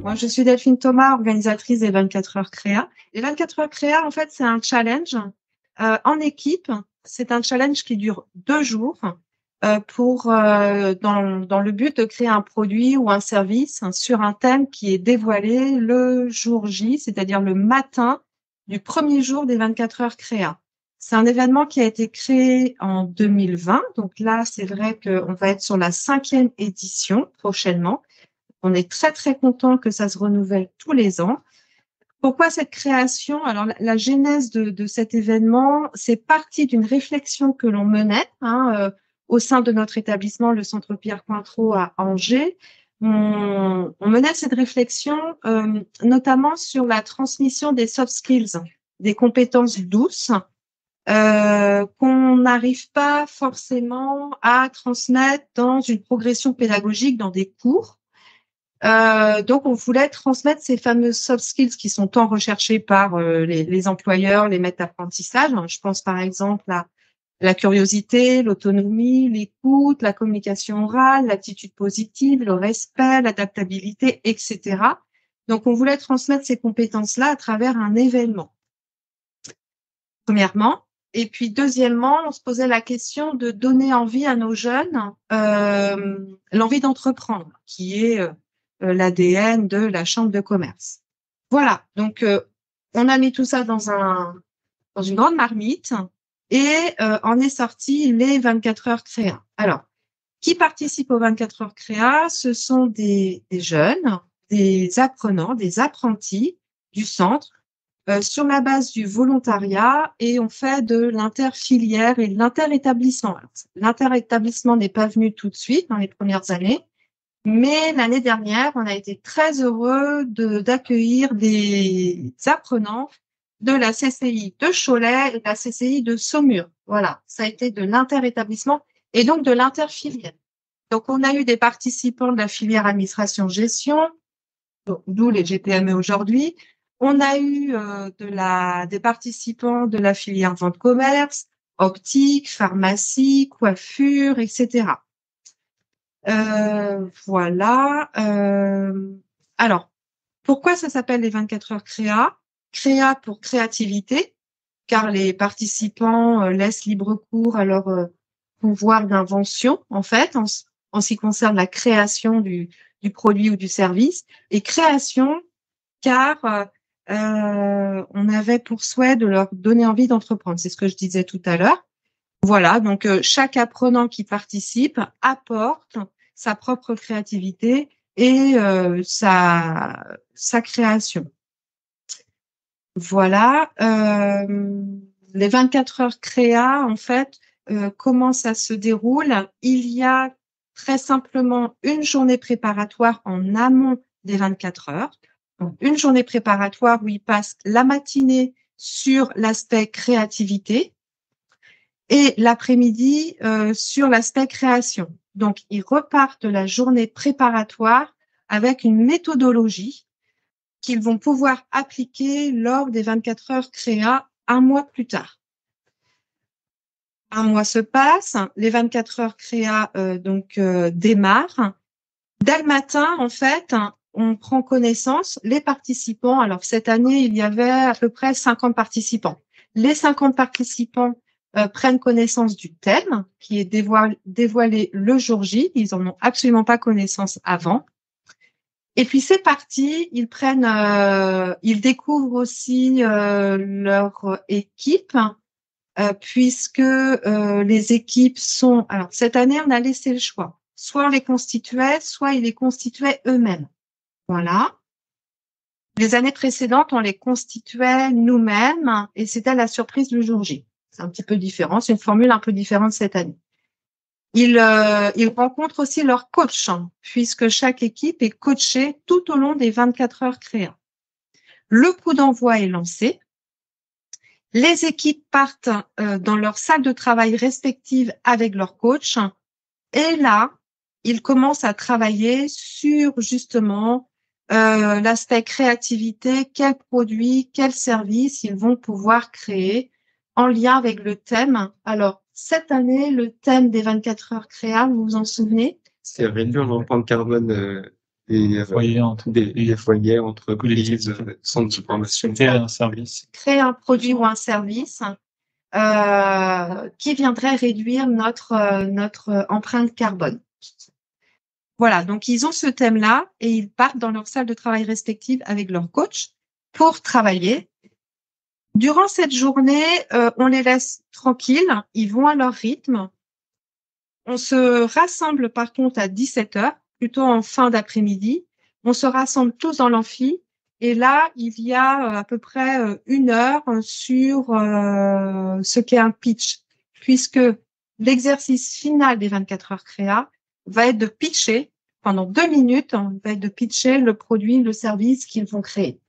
Moi, je suis Delphine Thomas, organisatrice des 24 heures créa. Les 24 heures créa, en fait, c'est un challenge en équipe. C'est un challenge qui dure 2 jours dans le but de créer un produit ou un service sur un thème qui est dévoilé le jour J, c'est-à-dire le matin du premier jour des 24 heures créa. C'est un événement qui a été créé en 2020. Donc là, c'est vrai qu'on va être sur la 5e édition prochainement. On est très, très content que ça se renouvelle tous les ans. Pourquoi cette création? Alors, la genèse de cet événement, c'est parti d'une réflexion que l'on menait au sein de notre établissement, le Centre Pierre Cointreau à Angers. On menait cette réflexion notamment sur la transmission des soft skills, des compétences douces, qu'on n'arrive pas forcément à transmettre dans une progression pédagogique, dans des cours. Donc, on voulait transmettre ces fameuses soft skills qui sont tant recherchées par les employeurs, les maîtres d'apprentissage. Je pense par exemple à la curiosité, l'autonomie, l'écoute, la communication orale, l'attitude positive, le respect, l'adaptabilité, etc. Donc, on voulait transmettre ces compétences-là à travers un événement, premièrement. Et puis, deuxièmement, on se posait la question de donner envie à nos jeunes l'envie d'entreprendre, qui est l'ADN de la chambre de commerce. Voilà, donc on a mis tout ça dans une grande marmite et en est sorti les 24 heures créa. Alors, qui participent aux 24 heures créa? Ce sont des jeunes, des apprenants, des apprentis du centre sur la base du volontariat et on fait de l'interfilière et de l'interétablissement. L'interétablissement n'est pas venu tout de suite dans les premières années. Mais l'année dernière, on a été très heureux d'accueillir des apprenants de la CCI de Cholet et de la CCI de Saumur. Voilà, ça a été de l'interétablissement et donc de l'interfilière. Donc, on a eu des participants de la filière administration-gestion, d'où les GPME aujourd'hui. On a eu des participants de la filière vente-commerce, optique, pharmacie, coiffure, etc. Voilà. Alors, pourquoi ça s'appelle les 24 heures créa? Créa pour créativité, car les participants laissent libre cours à leur pouvoir d'invention, en fait, en ce qui concerne la création du produit ou du service. Et création, car on avait pour souhait de leur donner envie d'entreprendre. C'est ce que je disais tout à l'heure. Voilà, donc chaque apprenant qui participe apporte sa propre créativité et sa création. Voilà, les 24 heures créa, en fait, comment ça se déroule? Il y a très simplement une journée préparatoire en amont des 24 heures. Donc, une journée préparatoire où ils passent la matinée sur l'aspect créativité, et l'après-midi sur l'aspect création. Donc, ils repartent de la journée préparatoire avec une méthodologie qu'ils vont pouvoir appliquer lors des 24 heures créa 1 mois plus tard. 1 mois se passe, les 24 heures créa démarrent. Dès le matin, en fait, on prend connaissance, les participants. Alors, cette année, il y avait à peu près 50 participants. Les 50 participants prennent connaissance du thème qui est dévoilé le jour J. Ils en ont absolument pas connaissance avant. Et puis c'est parti. Ils découvrent aussi leur équipe puisque les équipes sont. Alors cette année, on a laissé le choix. Soit on les constituait, soit ils les constituaient eux-mêmes. Voilà. Les années précédentes, on les constituait nous-mêmes et c'était la surprise du jour J. C'est un petit peu différent, c'est une formule un peu différente cette année. Ils rencontrent aussi leur coach, puisque chaque équipe est coachée tout au long des 24 heures créa. Le coup d'envoi est lancé. Les équipes partent dans leur salle de travail respective avec leur coach. Et là, ils commencent à travailler sur justement l'aspect créativité, quel produit, quel service ils vont pouvoir créer en lien avec le thème. Alors, cette année, le thème des 24 heures créa, vous vous en souvenez? C'est réduire l'empreinte carbone des foyers, entreprises, centres de formation. Créer un service. Créer un produit ou un service qui viendrait réduire notre empreinte carbone. Voilà, donc ils ont ce thème-là et ils partent dans leur salle de travail respective avec leur coach pour travailler. Durant cette journée, on les laisse tranquilles, ils vont à leur rythme. On se rassemble par contre à 17h, plutôt en fin d'après-midi. On se rassemble tous dans l'amphi et là, il y a à peu près 1 heure sur ce qu'est un pitch, puisque l'exercice final des 24 heures créa va être de pitcher pendant 2 minutes, va être de pitcher le produit, le service qu'ils vont créer.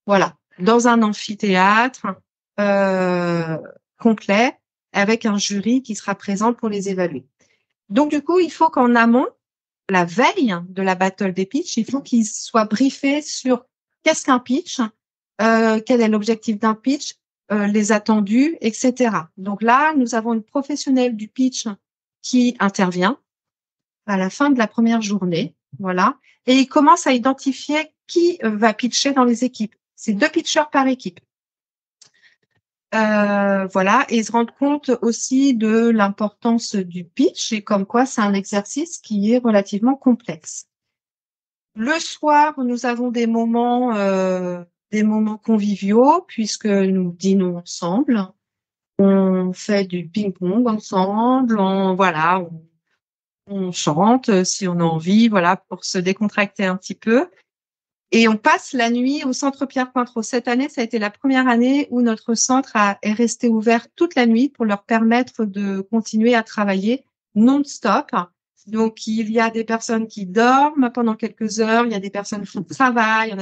Voilà, dans un amphithéâtre complet avec un jury qui sera présent pour les évaluer. Donc, du coup, il faut qu'en amont, la veille de la battle des pitchs, il faut qu'ils soient briefés sur qu'est-ce qu'un pitch, quel est l'objectif d'un pitch, les attendus, etc. Donc là, nous avons une professionnelle du pitch qui intervient à la fin de la première journée, voilà, et il commence à identifier qui va pitcher dans les équipes. C'est 2 pitchers par équipe. Voilà, et ils se rendent compte aussi de l'importance du pitch et comme quoi c'est un exercice qui est relativement complexe. Le soir, nous avons des moments conviviaux puisque nous dînons ensemble, on fait du ping-pong ensemble, on chante si on a envie, voilà, pour se décontracter un petit peu. Et on passe la nuit au centre Pierre Cointreau. Cette année, ça a été la première année où notre centre est resté ouvert toute la nuit pour leur permettre de continuer à travailler non-stop. Donc, il y a des personnes qui dorment pendant quelques heures, il y a des personnes qui travaillent,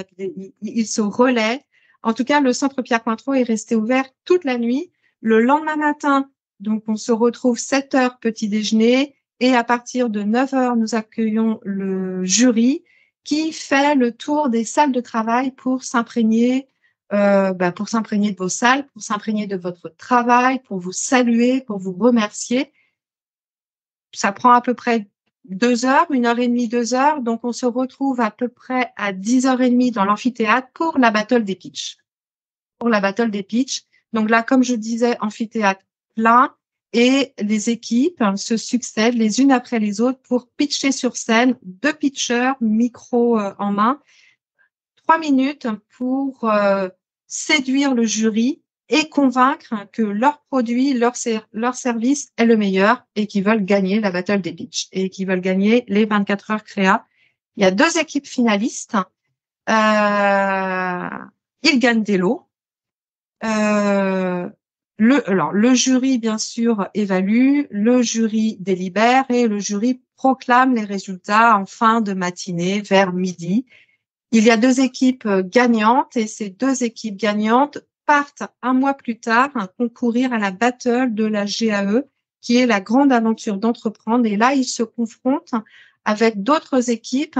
ils se relaient. En tout cas, le centre Pierre Cointreau est resté ouvert toute la nuit. Le lendemain matin, donc, on se retrouve 7 heures petit déjeuner et à partir de 9 heures, nous accueillons le jury qui fait le tour des salles de travail pour s'imprégner de vos salles, pour s'imprégner de votre travail, pour vous saluer, pour vous remercier. Ça prend à peu près 2 heures, 1h30, 2 heures. Donc, on se retrouve à peu près à 10h30 dans l'amphithéâtre pour la battle des pitchs. Donc là, comme je disais, amphithéâtre plein. Et les équipes se succèdent les unes après les autres pour pitcher sur scène, 2 pitchers, micro en main, 3 minutes pour séduire le jury et convaincre que leur produit, leur service est le meilleur et qu'ils veulent gagner la battle des pitchs et qu'ils veulent gagner les 24 heures créa. Il y a 2 équipes finalistes. Ils gagnent des lots. Le jury, bien sûr, évalue, le jury délibère et le jury proclame les résultats en fin de matinée, vers midi. Il y a 2 équipes gagnantes et ces 2 équipes gagnantes partent 1 mois plus tard concourir à la battle de la GAE, qui est la grande aventure d'entreprendre. Et là, ils se confrontent avec d'autres équipes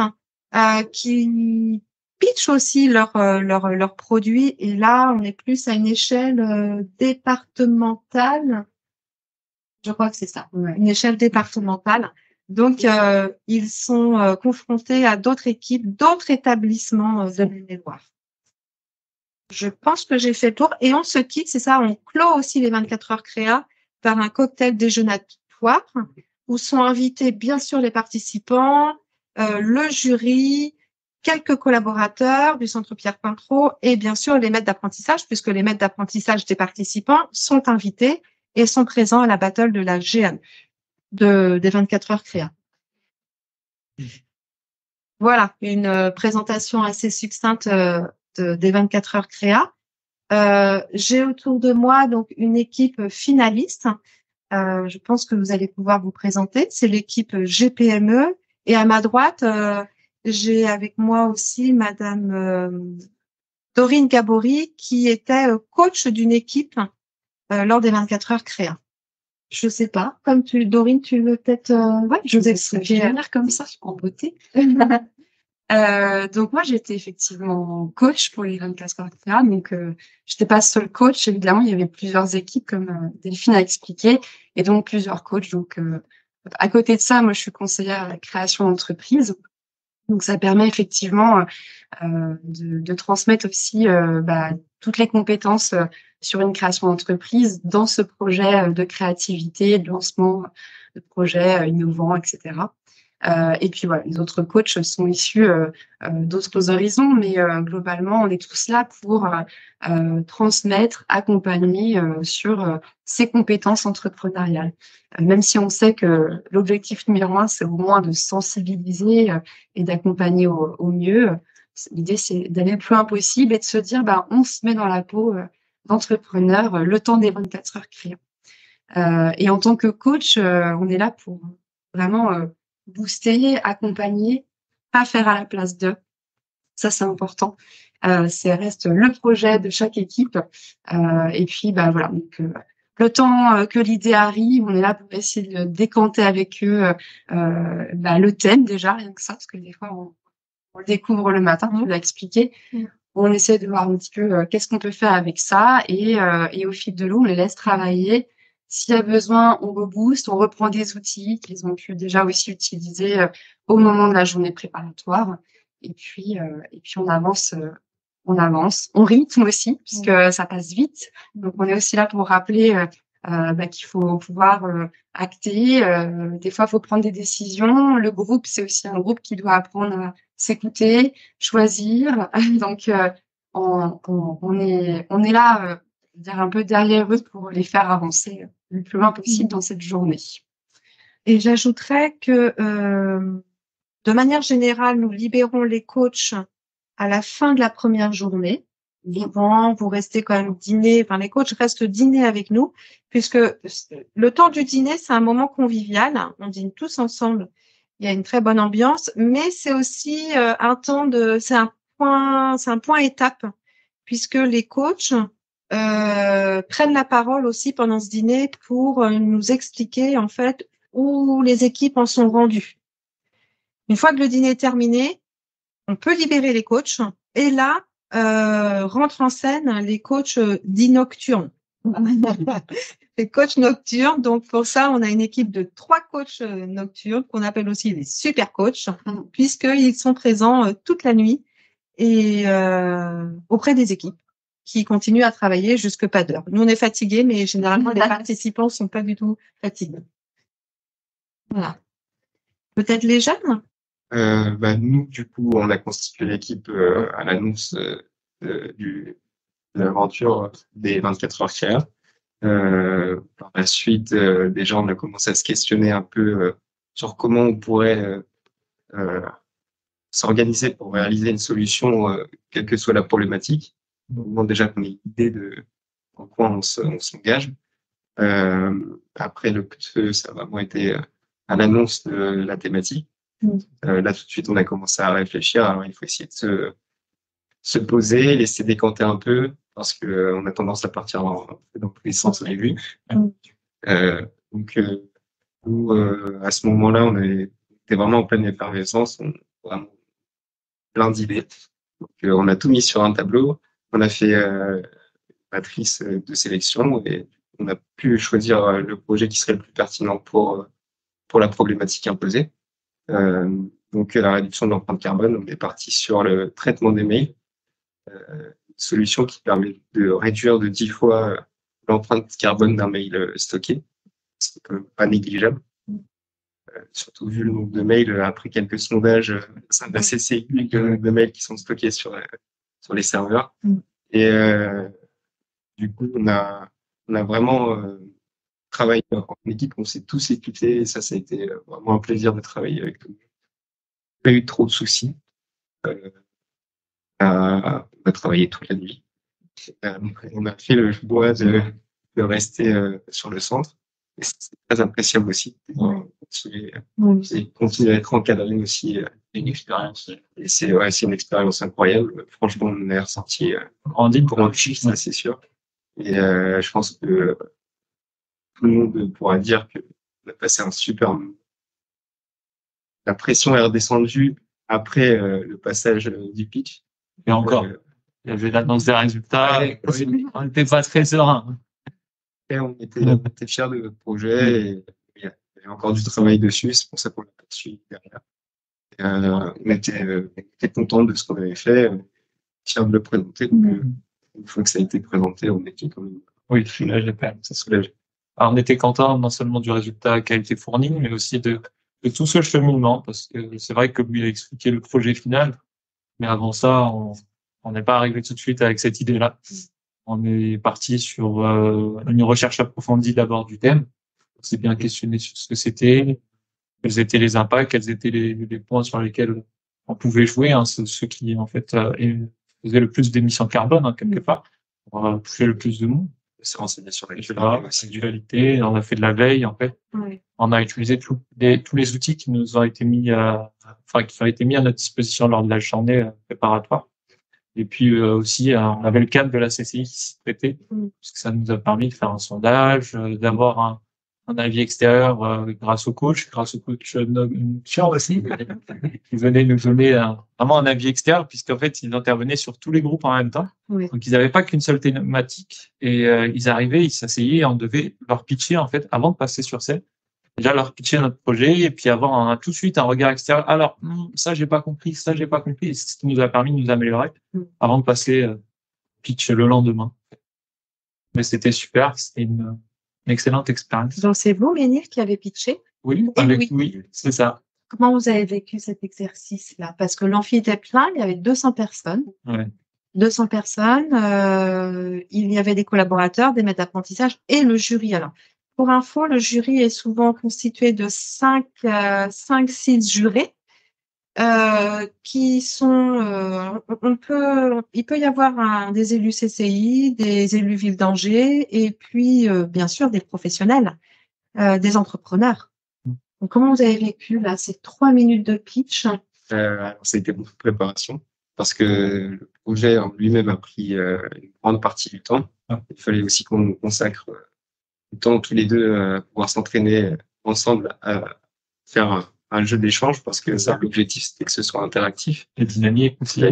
qui pitchent aussi leurs produits. Et là, on est plus à une échelle départementale. Je crois que c'est ça, ouais. Une échelle départementale. Donc, ils sont confrontés à d'autres équipes, d'autres établissements de Maine-et-Loire. Je pense que j'ai fait le tour. Et on se quitte, c'est ça, on clôt aussi les 24 heures créa par un cocktail déjeunatoire où sont invités bien sûr les participants, le jury, quelques collaborateurs du Centre Pierre Cointreau et bien sûr les maîtres d'apprentissage, puisque les maîtres d'apprentissage des participants sont invités et sont présents à la battle de la GAE, des 24 heures créa. Voilà, une présentation assez succincte des 24 heures créa. J'ai autour de moi donc une équipe finaliste. Je pense que vous allez pouvoir vous présenter. C'est l'équipe GPME. Et à ma droite, j'ai avec moi aussi Madame Dorine Gabory, qui était coach d'une équipe lors des 24 heures créa. Je sais pas, comme Dorine, tu veux peut-être je vous expliquer comme ça, en beauté. Donc moi, j'étais effectivement coach pour les 24 heures créa. Donc, j'étais pas seule coach. Évidemment, il y avait plusieurs équipes, comme Delphine a expliqué, et donc plusieurs coachs. Donc, à côté de ça, moi, je suis conseillère à la création d'entreprise. Donc, ça permet effectivement de transmettre aussi toutes les compétences sur une création d'entreprise dans ce projet de créativité, de lancement de projets innovants, etc. Et puis voilà, les autres coachs sont issus d'autres horizons, mais globalement, on est tous là pour transmettre, accompagner sur ces compétences entrepreneuriales. Même si on sait que l'objectif numéro 1, c'est au moins de sensibiliser et d'accompagner au mieux. L'idée, c'est d'aller le plus loin possible et de se dire, on se met dans la peau d'entrepreneur le temps des 24 heures créa. Et en tant que coach, on est là pour vraiment booster, accompagner, pas faire à la place d'eux. Ça, c'est important. C'est reste le projet de chaque équipe. Et puis, voilà. Donc, le temps que l'idée arrive, on est là pour essayer de décanter avec eux le thème déjà, rien que ça, parce que des fois, on le découvre le matin, tu l'as expliqué. On essaie de voir un petit peu qu'est-ce qu'on peut faire avec ça. Et au fil de l'eau, on les laisse travailler. S'il y a besoin, on rebooste, on reprend des outils qu'ils ont pu déjà aussi utiliser au moment de la journée préparatoire. Et puis on avance, on rythme aussi, puisque ça passe vite. Donc, on est aussi là pour rappeler qu'il faut pouvoir acter. Des fois, il faut prendre des décisions. Le groupe, c'est aussi un groupe qui doit apprendre à s'écouter, choisir. Donc, on est là, dire un peu derrière eux pour les faire avancer le plus loin possible dans cette journée. Et j'ajouterais que de manière générale, nous libérons les coachs à la fin de la première journée. Souvent, vous restez quand même dîner, les coachs restent dîner avec nous, puisque le temps du dîner, c'est un moment convivial. On dîne tous ensemble. Il y a une très bonne ambiance, mais c'est aussi c'est un point étape, puisque les coachs prennent la parole aussi pendant ce dîner pour nous expliquer en fait où les équipes en sont rendues. Une fois que le dîner est terminé, on peut libérer les coachs et là rentrent en scène les coachs dits nocturnes. Les coachs nocturnes. Donc pour ça, on a une équipe de 3 coachs nocturnes qu'on appelle aussi les super coachs, puisqu'ils sont présents toute la nuit et auprès des équipes qui continuent à travailler jusque pas d'heure. Nous, on est fatigués, mais généralement, les participants sont pas du tout fatigués. Voilà. Peut-être les jeunes? Nous, du coup, on a constitué l'équipe à l'annonce de l'aventure des 24 heures créa. Par la suite, déjà, on a commencé à se questionner un peu sur comment on pourrait s'organiser pour réaliser une solution, quelle que soit la problématique. Donc, déjà qu'on ait une idée de en quoi on s'engage. Après, le coup de feu, ça a vraiment été à l'annonce de la thématique. Là, tout de suite, on a commencé à réfléchir. Alors, il faut essayer de se poser, laisser décanter un peu, parce que on a tendance à partir dans tous les sens, on l'a vu. Donc, nous, à ce moment-là, on était vraiment en pleine effervescence, vraiment plein d'idées. Donc, on a tout mis sur un tableau. On a fait une matrice de sélection et on a pu choisir le projet qui serait le plus pertinent pour la problématique imposée. Donc, la réduction de l'empreinte carbone, on est parti sur le traitement des mails, une solution qui permet de réduire de 10 fois l'empreinte carbone d'un mail stocké. C'est quand même pas négligeable. Surtout vu le nombre de mails, après quelques sondages, c'est assez séculier le nombre de mails qui sont stockés sur les serveurs. Et du coup, on a vraiment travaillé en équipe, on s'est tous écoutés et ça a été vraiment un plaisir de travailler avec eux. Pas eu trop de soucis. On a travaillé toute la nuit. On a fait le choix de rester sur le centre. Et c'est très appréciable aussi. C'est continuer à être encadré aussi. Une expérience. Et c'est une expérience incroyable. Franchement, on a ressenti grandi, ça, c'est sûr. Et je pense que tout le monde pourra dire qu'on a passé un super moment. La pression est redescendue après le passage du pitch. Et encore, il y avait l'annonce des résultats. On n'était pas très serein. Et on était fiers de notre projet et il y avait encore du travail dessus. C'est pour ça qu'on l'a poursuivi derrière. On était content de ce qu'on avait fait, fiers de le présenter. Donc, une fois que ça a été présenté, on était quand même Oui, soulagé quand même. ça soulagé. Alors, on était content non seulement du résultat qui a été fourni, mais aussi de tout ce cheminement, parce que c'est vrai que lui a expliqué le projet final, mais avant ça, on n'est pas arrivé tout de suite avec cette idée-là. On est parti sur une recherche approfondie d'abord du thème. On s'est bien questionné sur ce que c'était, quels étaient les impacts, quels étaient les points sur lesquels on pouvait jouer, hein, ceux qui en fait faisaient le plus d'émissions carbone, hein, quelque part, pour toucher le plus de monde. C'est renseigné sur La sexualité, on a fait de la veille, en fait. Oui. On a utilisé tous les outils qui nous ont été mis qui ont été mis à notre disposition lors de la journée préparatoire. Et puis aussi, on avait le cadre de la CCI qui s'y prêtait, parce que ça nous a permis de faire un sondage, d'avoir un avis extérieur grâce au coach Nogchar aussi, qui venait nous donner vraiment un avis extérieur, puisqu'en fait, ils intervenaient sur tous les groupes en même temps. Oui. Donc, ils n'avaient pas qu'une seule thématique, et ils arrivaient, ils s'asseyaient, et on devait leur pitcher, en fait, avant de passer sur scène. Déjà leur pitcher notre projet et puis avoir tout de suite un regard extérieur. Alors, ça, j'ai pas compris, ça, j'ai pas compris. C'est ce qui nous a permis de nous améliorer avant de passer pitch le lendemain. Mais c'était super, c'était une excellente expérience. Donc, c'est vous, Ménir, qui avez pitché? Oui, oui, c'est ça. Comment vous avez vécu cet exercice-là? Parce que l'amphi était plein, il y avait 200 personnes. Ouais. 200 personnes, il y avait des collaborateurs, des maîtres d'apprentissage et le jury. Alors, pour info, le jury est souvent constitué de 5-6 jurés qui sont, il peut y avoir des élus CCI, des élus Ville d'Angers et puis bien sûr des professionnels, des entrepreneurs. Donc, comment vous avez vécu là ces 3 minutes de pitch? Alors, ça a été beaucoup de préparation parce que le projet en lui-même a pris une grande partie du temps. Il fallait aussi qu'on consacre du temps tous les deux à pouvoir s'entraîner ensemble à faire un jeu d'échange parce que ça, l'objectif, c'était que ce soit interactif. Et dynamique aussi.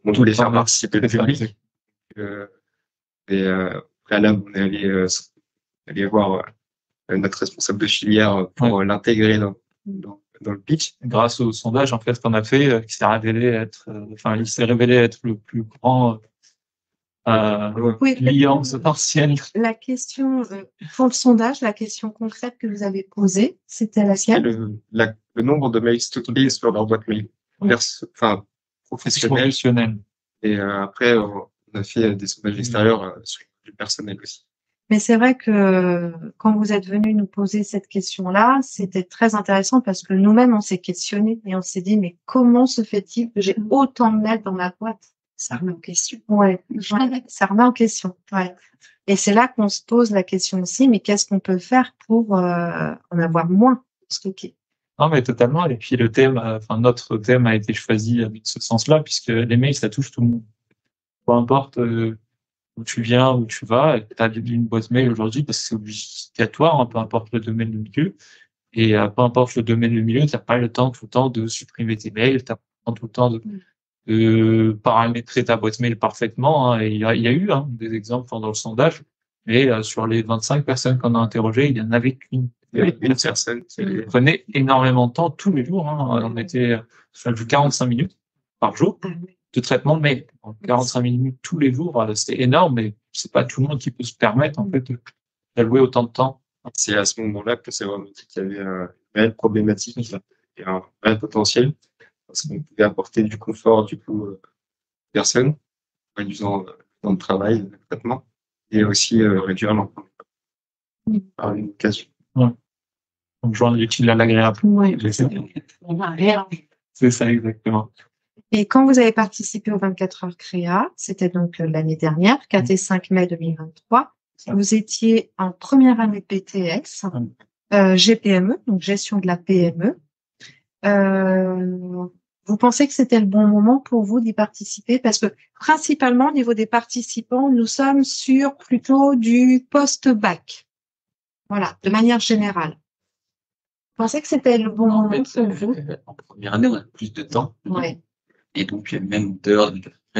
On voulait faire participer le public. Préalable, on est allé voir notre responsable de filière pour l'intégrer dans le pitch. Grâce au sondage, en fait, qu'on a fait, qui s'est révélé être, il s'est révélé être le plus grand client potentiel. La question, pour le sondage, la question concrète que vous avez posée, c'était laquelle? Le nombre de mails stockés sur leur boîte mail. Professionnel. Et après, on a fait des sondages extérieurs sur du personnel aussi. Mais c'est vrai que quand vous êtes venu nous poser cette question-là, c'était très intéressant parce que nous-mêmes, on s'est questionné et on s'est dit, mais comment se fait-il que j'ai autant de mails dans ma boîte? Ça remet en question. Ouais, ça remet en question. Ouais. Et c'est là qu'on se pose la question aussi, mais qu'est-ce qu'on peut faire pour en avoir moins stocké? Non, mais totalement. Et puis le thème, notre thème a été choisi avec ce sens-là, puisque les mails, ça touche tout le monde. Peu importe où tu viens, où tu vas, tu as une boîte mail aujourd'hui parce que c'est obligatoire, hein, peu importe le domaine de milieu. Et peu importe le domaine de milieu, tu n'as pas le temps tout le temps de supprimer tes mails, tu n'as pas tout le temps de paramétrer ta boîte mail parfaitement. Hein. Et il y a eu des exemples pendant le sondage, mais sur les 25 personnes qu'on a interrogées, il y en avait qu'une. Une personne qui prenait énormément de temps tous les jours. Hein. On était sur du 45 minutes par jour de traitement de mail. 45 minutes tous les jours, c'est énorme, mais c'est pas tout le monde qui peut se permettre en fait d'allouer autant de temps. C'est à ce moment-là que c'est vraiment qu'il y avait une réelle problématique et un réel potentiel parce qu'on pouvait apporter du confort du coup aux personnes, réduisant le temps de travail, le traitement, et aussi réduire l'emploi par une occasion. Ouais. Donc joindre l'utile à l'agréable. Oui. C'est ça exactement. Et quand vous avez participé aux 24 heures créa, c'était donc l'année dernière, 4 et 5 mai 2023, vous étiez en première année de BTS, GPME, donc gestion de la PME. Vous pensez que c'était le bon moment pour vous d'y participer? Parce que principalement, au niveau des participants, nous sommes sur plutôt du post-bac. Voilà, de manière générale. Vous pensez que c'était le bon moment pour vous? En première année, on a plus de temps. Ouais. Et donc, même dehors,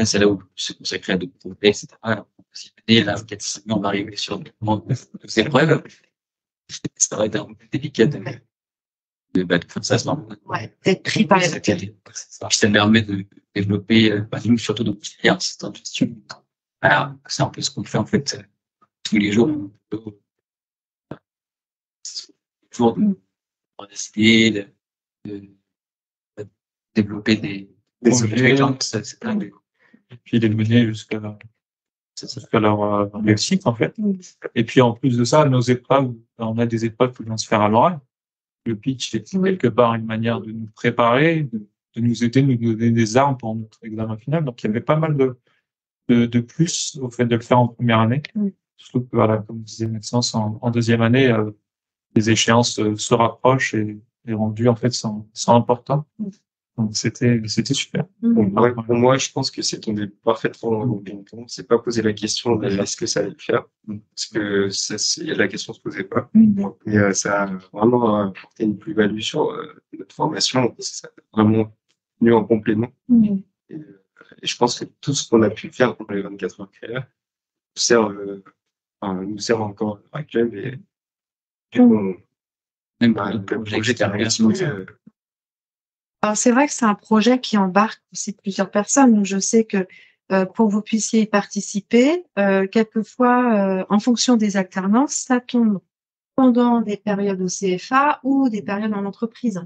c'est là où se consacrer à d'autres projets, etc. Et là, 4 on va arriver sur des épreuves. Ça va être un peu délicat de faire ça, c'est marrant. D'être pris par les Puis ça permet de développer, nous, surtout dans notre filière, c'est en gestion. Voilà, c'est un peu ce qu'on fait, en fait, tous les jours. Toujours de décider, de développer des projets, c'est plein de, et puis les mener jusqu'à leur réussite, en fait. Et puis, en plus de ça, nos épreuves, on a des épreuves qui vont se faire à l'oral. Le pitch est quelque part une manière de nous préparer, de nous aider, de nous donner des armes pour notre examen final. Donc, il y avait pas mal de plus au fait de le faire en première année. Surtout que, voilà, comme disait Maxence, en deuxième année, les échéances se rapprochent et les rendus, en fait, sont importants. Donc, c'était super. Pour moi, je pense que c'est tombé parfaitement au bon temps. On s'est pas posé la question de est-ce que ça allait le faire. Parce que la question se posait pas. Et ça a vraiment apporté une plus-value sur notre formation. Ça a vraiment venu en complément. Et je pense que tout ce qu'on a pu faire pendant les 24 heures créa nous sert encore à l'heure actuelle. Et même le pour projet qui arrive, Alors, c'est vrai que c'est un projet qui embarque aussi plusieurs personnes. Donc, je sais que pour que vous puissiez y participer, quelquefois, en fonction des alternances, ça tombe pendant des périodes au CFA ou des périodes en entreprise.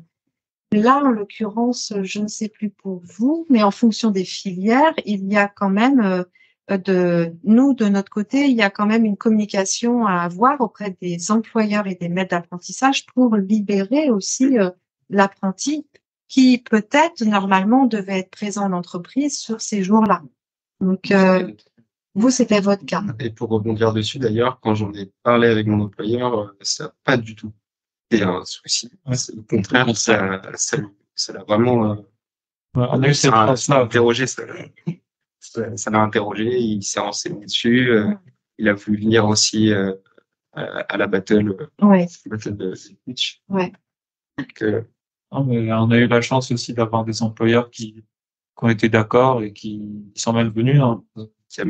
Là, en l'occurrence, je ne sais plus pour vous, mais en fonction des filières, il y a quand même de notre côté, il y a quand même une communication à avoir auprès des employeurs et des maîtres d'apprentissage pour libérer aussi l'apprenti qui peut-être normalement devait être présent en entreprise sur ces jours-là. Donc, vous, c'était votre cas. Et pour rebondir dessus, d'ailleurs, quand j'en ai parlé avec mon employeur, ça n'a pas du tout été un souci. Au contraire, ça l'a vraiment on a eu cette chance-là. interrogé. Ça l'a interrogé, il s'est renseigné dessus. Il a voulu venir aussi à la battle de Twitch. Donc, mais on a eu la chance aussi d'avoir des employeurs qui ont été d'accord et qui sont même venus. Ils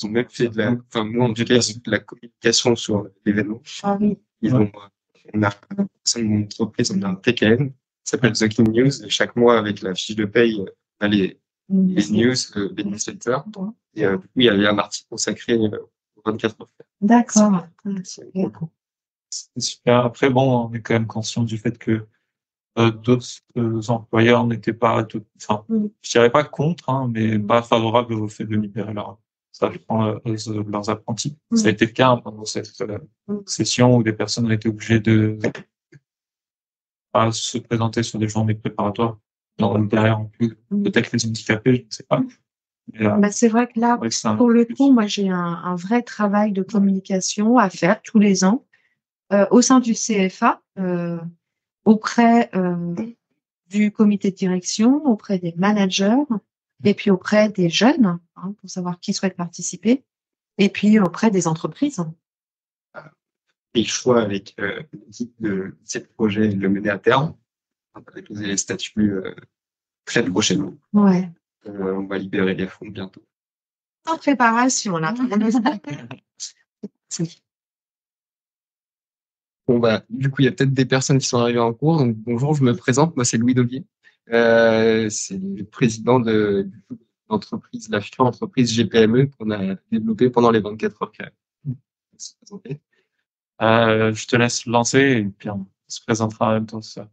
ont même fait nous, en tout cas, de la communication sur l'événement. On a mon entreprise, on a un TKN, qui s'appelle The King News, et chaque mois, avec la fiche de paye, on a les news, les newsletters. Et du coup, il y avait un article consacré aux 24 heures. D'accord. C'est super. Après, bon, on est quand même conscient du fait que d'autres employeurs n'étaient pas je dirais pas contre, mais pas favorables au fait de libérer leurs apprentis. Ça a été le cas pendant cette session où des personnes ont été obligées de se présenter sur des journées préparatoires. Derrière, en plus, peut-être les handicapés, je ne sais pas. Mais c'est vrai que là, pour le coup, moi, j'ai un vrai travail de communication à faire tous les ans au sein du CFA, auprès du comité de direction, auprès des managers, et puis auprès des jeunes, pour savoir qui souhaite participer, et puis auprès des entreprises. Et le choix avec l'équipe de ces projets de le mener à terme. On va déposer les statuts très prochainement. On va libérer les fonds bientôt. En préparation, là. Bon, du coup, il y a peut-être des personnes qui sont arrivées en cours. Donc, bonjour, je me présente. Moi, c'est Louis Dauvier. C'est le président de l'entreprise, la future entreprise GPME qu'on a développée pendant les 24 heures créa. Je te laisse lancer et puis on se présentera en même temps. Ça.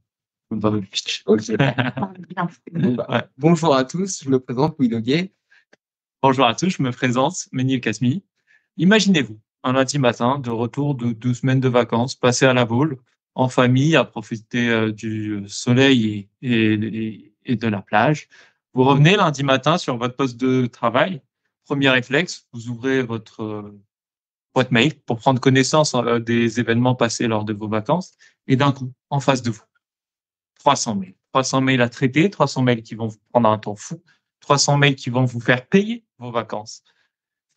Dans le pitch. Okay. Bonjour à tous, je me présente Louis Dauvier. Bonjour à tous, je me présente Ménil Kasmi. Imaginez-vous un lundi matin de retour de 2 semaines de vacances, passé à la Baule, en famille, à profiter du soleil et de la plage. Vous revenez lundi matin sur votre poste de travail. Premier réflexe, vous ouvrez votre boîte mail pour prendre connaissance des événements passés lors de vos vacances. Et d'un coup, en face de vous, 300 mails. 300 mails à traiter, 300 mails qui vont vous prendre un temps fou, 300 mails qui vont vous faire payer vos vacances,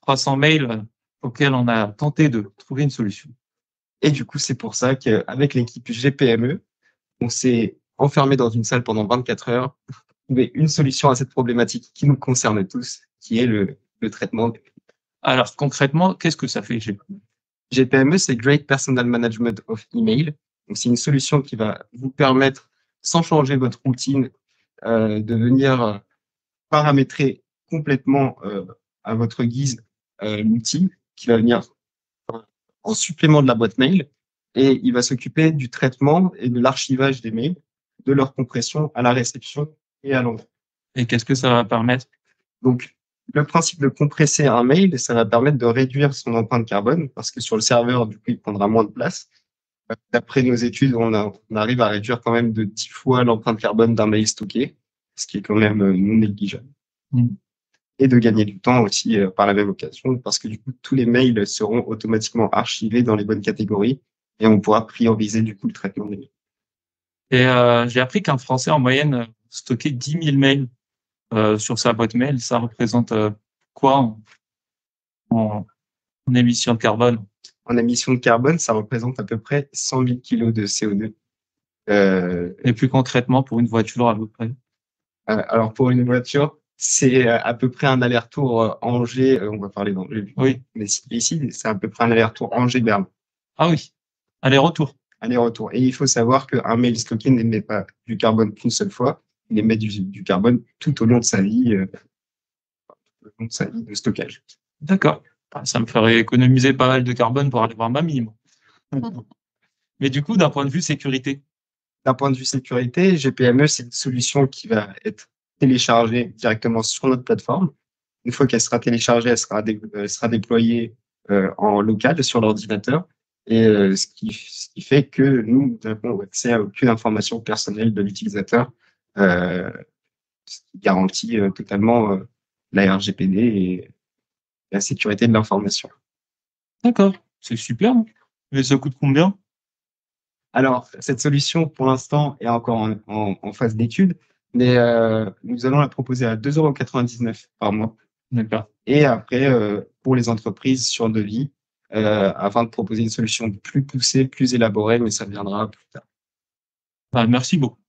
300 mails auxquels on a tenté de trouver une solution. Et du coup, c'est pour ça qu'avec l'équipe GPME, on s'est enfermé dans une salle pendant 24 heures pour trouver une solution à cette problématique qui nous concerne tous, qui est le traitement. Alors, concrètement, qu'est-ce que ça fait, GPME? GPME, c'est Great Personal Management of Email. Donc, c'est une solution qui va vous permettre sans changer votre routine, de venir paramétrer complètement à votre guise l'outil qui va venir en supplément de la boîte mail, et il va s'occuper du traitement et de l'archivage des mails, de leur compression à la réception et à l'envoi. Et qu'est-ce que ça va permettre? Donc, le principe de compresser un mail, ça va permettre de réduire son empreinte carbone, parce que sur le serveur, du coup, il prendra moins de place. D'après nos études, on arrive à réduire quand même de 10 fois l'empreinte carbone d'un mail stocké, ce qui est quand même non négligeable. Et de gagner du temps aussi par la même occasion, parce que du coup, tous les mails seront automatiquement archivés dans les bonnes catégories et on pourra prioriser du coup le traitement des mails. Et j'ai appris qu'un Français, en moyenne, stockait 10 000 mails sur sa boîte mail. Ça représente quoi en émissions de carbone? En émissions de carbone, ça représente à peu près 100 000 kilos de CO2. Et plus concrètement, pour une voiture, à peu près? Alors, pour une voiture, c'est à peu près un aller-retour Angers, on va parler d'Angers. Oui. Mais ici, c'est à peu près un aller-retour Angers-Berne. Ah oui, aller-retour. Aller-retour. Et il faut savoir qu'un mail stocké n'émet pas du carbone qu'une seule fois, il émet du carbone tout au long de sa vie, de stockage. D'accord. Ça me ferait économiser pas mal de carbone pour aller voir mamie, moi. Mais du coup, d'un point de vue sécurité? D'un point de vue sécurité, GPME, c'est une solution qui va être téléchargée directement sur notre plateforme. Une fois qu'elle sera téléchargée, elle sera déployée en local sur l'ordinateur. Et ce qui fait que nous n'avons accès à aucune information personnelle de l'utilisateur, ce qui garantit totalement la RGPD et la sécurité de l'information. D'accord, c'est super. Mais ça coûte combien? Alors, cette solution, pour l'instant, est encore en phase d'étude, mais nous allons la proposer à 2,99 € par mois. D'accord. Et après, pour les entreprises sur devis, afin de proposer une solution plus poussée, plus élaborée, mais ça viendra plus tard. Merci beaucoup.